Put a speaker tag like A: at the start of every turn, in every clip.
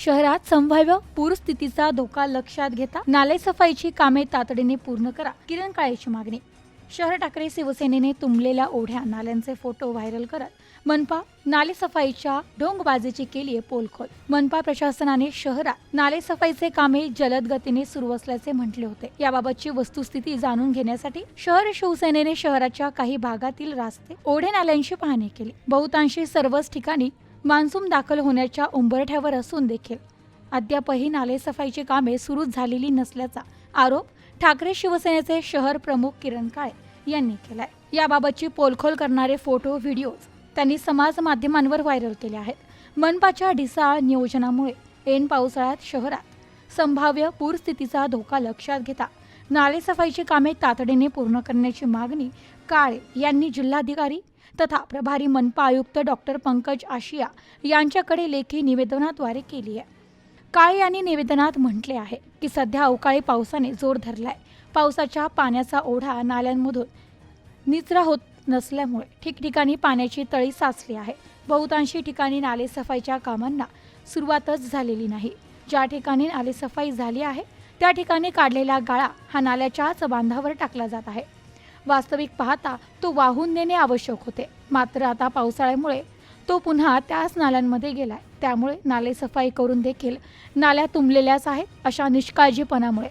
A: शहरात संभाव्य पूरस्थितीचा धोका लक्षात घेता नाले सफाईची कामे तातडीने पूर्ण करा, किरण काळेची मागणी। शहर ठाकरे शिवसेनेने तुंबलेल्या ओढ्या नाल्यांचे फोटो व्हायरल करत मनपा नाले सफाईच्या ढोंगबाजीची केली आहे पोलखोल। मनपा प्रशासनाने शहरात नाले सफाईचे कामे जलद गतीने सुरू असल्याचे म्हटले होते। याबाबतची वस्तुस्थिती जाणून घेण्यासाठी शहर शिवसेनेने शहराच्या काही भागातील रस्ते, ओढे नाल्यांची पाहणी केली। बहुतांशी सर्वच ठिकाणी मान्सून दाखल होण्याच्या उंबरठ्यावर असून देखील अद्यापही नाले सफाईची कामे सुरू झालेली नसल्याचा आरोप ठाकरे शिवसेनेचे शहर प्रमुख किरण काळे यांनी केलाय। याबाबतची पोलखोल करणारे फोटो, व्हिडिओज त्यांनी समाज माध्यमांवर व्हायरल केले आहेत। मनपाच्या ढिसाळ नियोजनामुळे ऐन पावसाळ्यात शहरात संभाव्य पूरस्थितीचा धोका लक्षात घेता नाले सफाईची कामे तातडीने पूर्ण करण्याची मागणी काळे यांनी जिल्हाधिकारी तथा प्रभारी मनपा आयुक्त डॉक्टर पंकज आशिया यांच्याकडे लेखी निवेदनाद्वारे केली आहे। काळे यांनी निवेदनात म्हटले आहे की सध्या अवकाळी पावसाने जोर धरलाय। पावसाच्या पाण्याचा ओढा नाल्यांमधून निचरा होत नसल्यामुळे ठिकठिकाणी पाण्याची तळी साचली आहे। बहुतांशी ठिकाणी नाले सफाईच्या कामांना सुरुवातच झालेली नाही। ज्या ठिकाणी नाले सफाई झाली आहे त्या ठिकाणी काढलेला गाळा हा नाल्याच्याच बांधावर टाकला जात आहे। वास्तविक पाहता तो वाहून नेणे आवश्यक होते, मात्र आता पावसाळ्यामुळे तो पुन्हा त्याच नाल्यांमध्ये गेलाय। त्यामुळे नाले सफाई करून देखील नाल्या तुंबलेल्याच आहेत। अशा निष्काळजीपणामुळे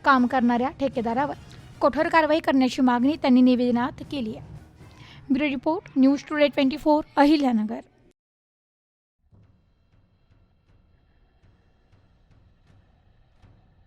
A: काम करणाऱ्या ठेकेदारावर कठोर कारवाई करण्याची मागणी त्यांनी निवेदनात केली आहे। Bureau report, news today 24, Ahilyanagar.